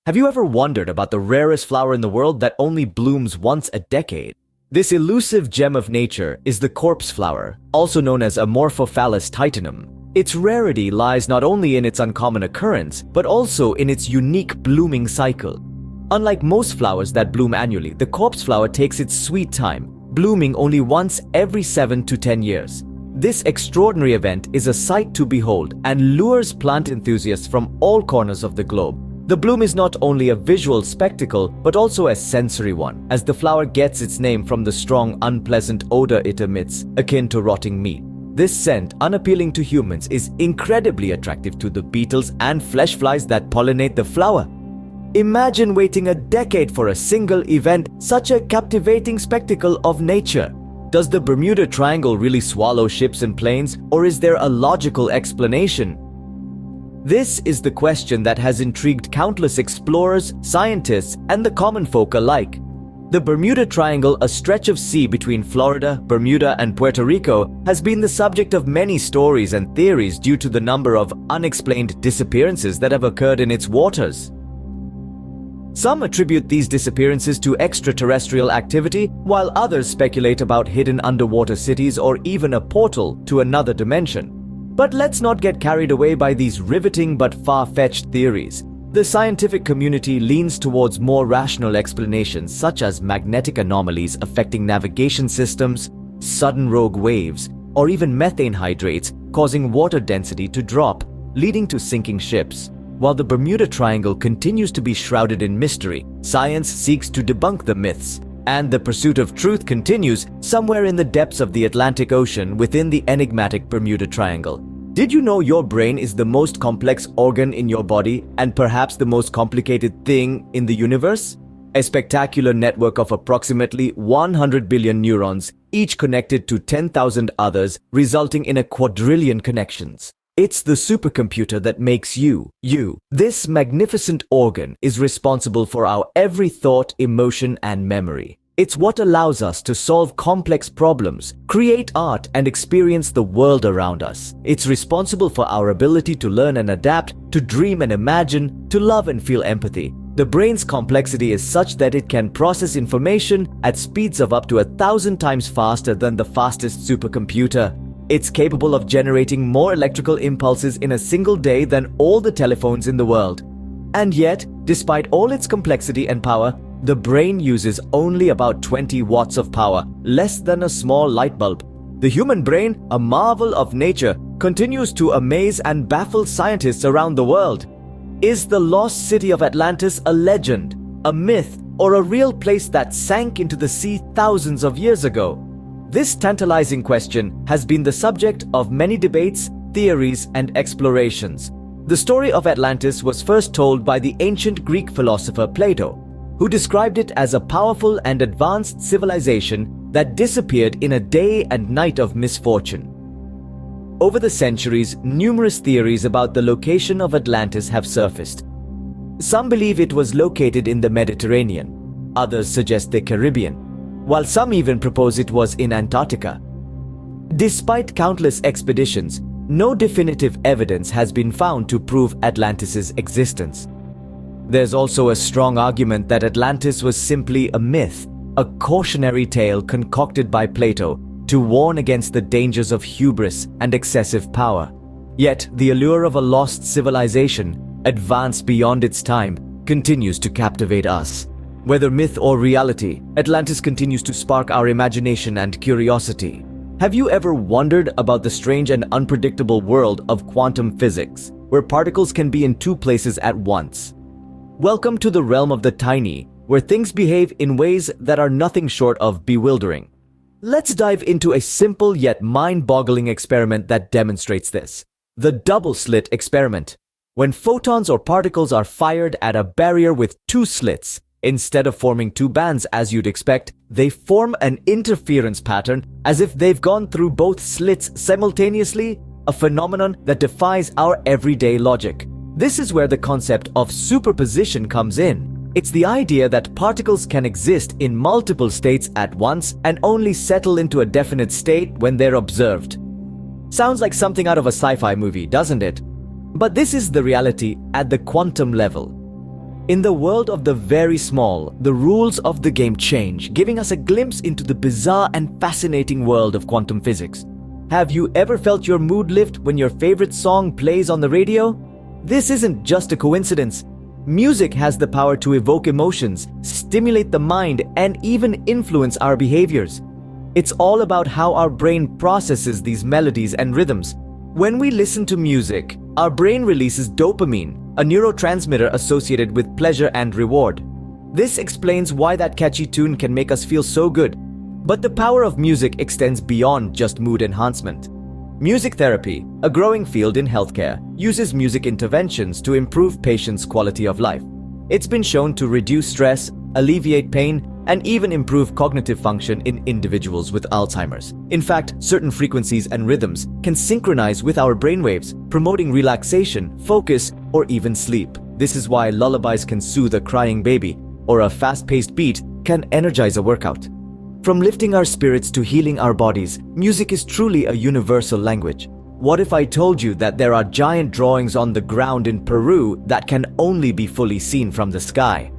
Have you ever wondered about the rarest flower in the world that only blooms once a decade? This elusive gem of nature is the corpse flower, also known as Amorphophallus titanum. Its rarity lies not only in its uncommon occurrence, but also in its unique blooming cycle. Unlike most flowers that bloom annually, the corpse flower takes its sweet time, blooming only once every 7 to 10 years. This extraordinary event is a sight to behold and lures plant enthusiasts from all corners of the globe. The bloom is not only a visual spectacle, but also a sensory one, as the flower gets its name from the strong, unpleasant odor it emits, akin to rotting meat. This scent, unappealing to humans, is incredibly attractive to the beetles and flesh flies that pollinate the flower. Imagine waiting a decade for a single event, such a captivating spectacle of nature. Does the Bermuda Triangle really swallow ships and planes, or is there a logical explanation? This is the question that has intrigued countless explorers, scientists, and the common folk alike. The Bermuda Triangle, a stretch of sea between Florida, Bermuda, and Puerto Rico, has been the subject of many stories and theories due to the number of unexplained disappearances that have occurred in its waters. Some attribute these disappearances to extraterrestrial activity, while others speculate about hidden underwater cities or even a portal to another dimension. But let's not get carried away by these riveting but far-fetched theories. The scientific community leans towards more rational explanations, such as magnetic anomalies affecting navigation systems, sudden rogue waves, or even methane hydrates causing water density to drop, leading to sinking ships. While the Bermuda Triangle continues to be shrouded in mystery, science seeks to debunk the myths, and the pursuit of truth continues somewhere in the depths of the Atlantic Ocean within the enigmatic Bermuda Triangle. Did you know your brain is the most complex organ in your body and perhaps the most complicated thing in the universe? A spectacular network of approximately 100 billion neurons, each connected to 10,000 others, resulting in a quadrillion connections. It's the supercomputer that makes you, you. This magnificent organ is responsible for our every thought, emotion, and memory. It's what allows us to solve complex problems, create art, and experience the world around us. It's responsible for our ability to learn and adapt, to dream and imagine, to love and feel empathy. The brain's complexity is such that it can process information at speeds of up to 1,000 times faster than the fastest supercomputer. It's capable of generating more electrical impulses in a single day than all the telephones in the world. And yet, despite all its complexity and power, the brain uses only about 20 watts of power, less than a small light bulb. The human brain, a marvel of nature, continues to amaze and baffle scientists around the world. Is the lost city of Atlantis a legend, a myth, or a real place that sank into the sea thousands of years ago? This tantalizing question has been the subject of many debates, theories, and explorations. The story of Atlantis was first told by the ancient Greek philosopher Plato, who described it as a powerful and advanced civilization that disappeared in a day and night of misfortune. Over the centuries, numerous theories about the location of Atlantis have surfaced. Some believe it was located in the Mediterranean, others suggest the Caribbean, while some even propose it was in Antarctica. Despite countless expeditions, no definitive evidence has been found to prove Atlantis's existence. There's also a strong argument that Atlantis was simply a myth, a cautionary tale concocted by Plato to warn against the dangers of hubris and excessive power. Yet, the allure of a lost civilization, advanced beyond its time, continues to captivate us. Whether myth or reality, Atlantis continues to spark our imagination and curiosity. Have you ever wondered about the strange and unpredictable world of quantum physics, where particles can be in two places at once? Welcome to the realm of the tiny, where things behave in ways that are nothing short of bewildering. Let's dive into a simple yet mind-boggling experiment that demonstrates this. The double-slit experiment. When photons or particles are fired at a barrier with two slits, instead of forming two bands as you'd expect, they form an interference pattern as if they've gone through both slits simultaneously, a phenomenon that defies our everyday logic. This is where the concept of superposition comes in. It's the idea that particles can exist in multiple states at once and only settle into a definite state when they're observed. Sounds like something out of a sci-fi movie, doesn't it? But this is the reality at the quantum level. In the world of the very small, the rules of the game change, giving us a glimpse into the bizarre and fascinating world of quantum physics. Have you ever felt your mood lift when your favorite song plays on the radio? This isn't just a coincidence. Music has the power to evoke emotions, stimulate the mind, and even influence our behaviors. It's all about how our brain processes these melodies and rhythms. When we listen to music, our brain releases dopamine, a neurotransmitter associated with pleasure and reward. This explains why that catchy tune can make us feel so good. But the power of music extends beyond just mood enhancement. Music therapy, a growing field in healthcare, uses music interventions to improve patients' quality of life. It's been shown to reduce stress, alleviate pain, and even improve cognitive function in individuals with Alzheimer's. In fact, certain frequencies and rhythms can synchronize with our brainwaves, promoting relaxation, focus, or even sleep. This is why lullabies can soothe a crying baby, or a fast-paced beat can energize a workout. From lifting our spirits to healing our bodies, music is truly a universal language. What if I told you that there are giant drawings on the ground in Peru that can only be fully seen from the sky?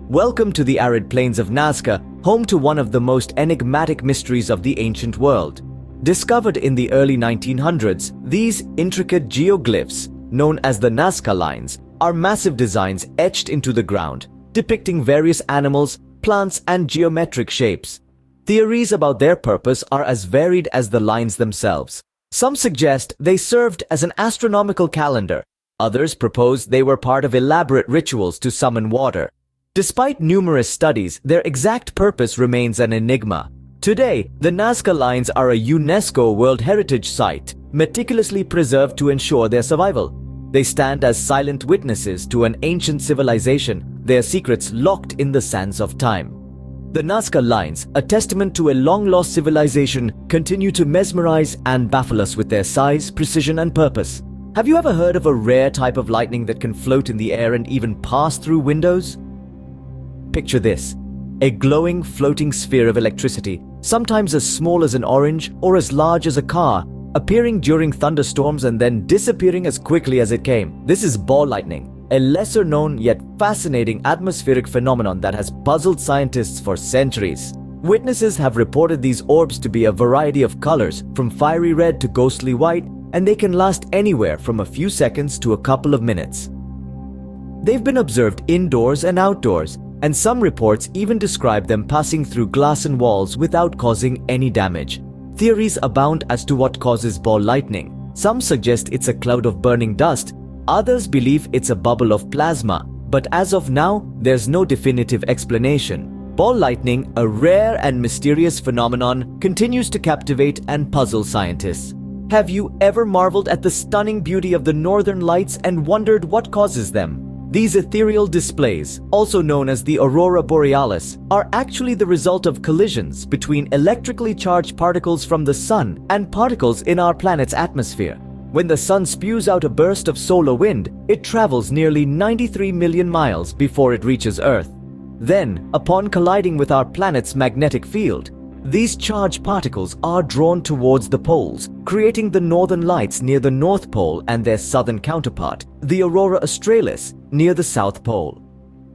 Welcome to the arid plains of Nazca, home to one of the most enigmatic mysteries of the ancient world. Discovered in the early 1900s, these intricate geoglyphs, known as the Nazca lines, are massive designs etched into the ground, depicting various animals, plants, and geometric shapes. Theories about their purpose are as varied as the lines themselves. Some suggest they served as an astronomical calendar. Others propose they were part of elaborate rituals to summon water. Despite numerous studies, their exact purpose remains an enigma. Today, the Nazca lines are a UNESCO World Heritage Site, meticulously preserved to ensure their survival. They stand as silent witnesses to an ancient civilization, their secrets locked in the sands of time. The Nazca lines, a testament to a long-lost civilization, continue to mesmerize and baffle us with their size, precision, and purpose. Have you ever heard of a rare type of lightning that can float in the air and even pass through windows? Picture this: a glowing, floating sphere of electricity, sometimes as small as an orange or as large as a car, appearing during thunderstorms and then disappearing as quickly as it came. This is ball lightning, a lesser-known yet fascinating atmospheric phenomenon that has puzzled scientists for centuries. Witnesses have reported these orbs to be a variety of colors, from fiery red to ghostly white, and they can last anywhere from a few seconds to a couple of minutes. They've been observed indoors and outdoors, and some reports even describe them passing through glass and walls without causing any damage. Theories abound as to what causes ball lightning. Some suggest it's a cloud of burning dust, others believe it's a bubble of plasma, but as of now, there's no definitive explanation. Ball lightning, a rare and mysterious phenomenon, continues to captivate and puzzle scientists. Have you ever marveled at the stunning beauty of the northern lights and wondered what causes them? These ethereal displays, also known as the aurora borealis, are actually the result of collisions between electrically charged particles from the sun and particles in our planet's atmosphere. When the sun spews out a burst of solar wind, it travels nearly 93 million miles before it reaches Earth. Then, upon colliding with our planet's magnetic field, these charged particles are drawn towards the poles, creating the northern lights near the North Pole and their southern counterpart, the aurora australis, near the South Pole.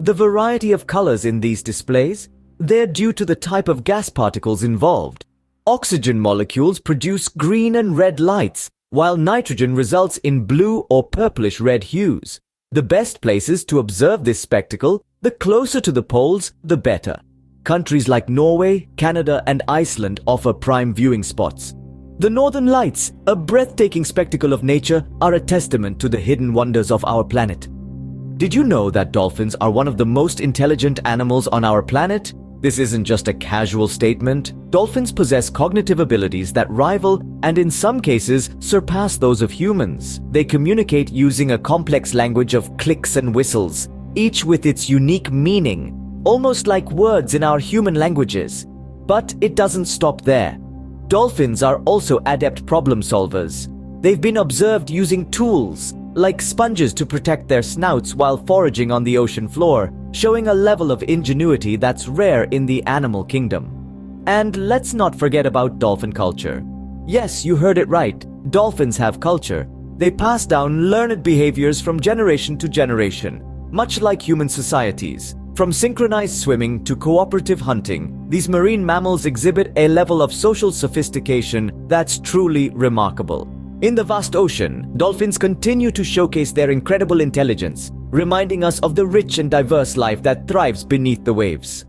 The variety of colors in these displays, they're due to the type of gas particles involved. Oxygen molecules produce green and red lights, while nitrogen results in blue or purplish red hues. The best places to observe this spectacle, the closer to the poles, the better. Countries like Norway, Canada, and Iceland offer prime viewing spots. The Northern Lights, a breathtaking spectacle of nature, are a testament to the hidden wonders of our planet. Did you know that dolphins are one of the most intelligent animals on our planet? This isn't just a casual statement. Dolphins possess cognitive abilities that rival and in some cases surpass those of humans. They communicate using a complex language of clicks and whistles, each with its unique meaning, almost like words in our human languages. But it doesn't stop there. Dolphins are also adept problem solvers. They've been observed using tools, like sponges, to protect their snouts while foraging on the ocean floor, showing a level of ingenuity that's rare in the animal kingdom. And let's not forget about dolphin culture. Yes, you heard it right. Dolphins have culture. They pass down learned behaviors from generation to generation. much like human societies. From synchronized swimming to cooperative hunting, these marine mammals exhibit a level of social sophistication that's truly remarkable. In the vast ocean, dolphins continue to showcase their incredible intelligence, reminding us of the rich and diverse life that thrives beneath the waves.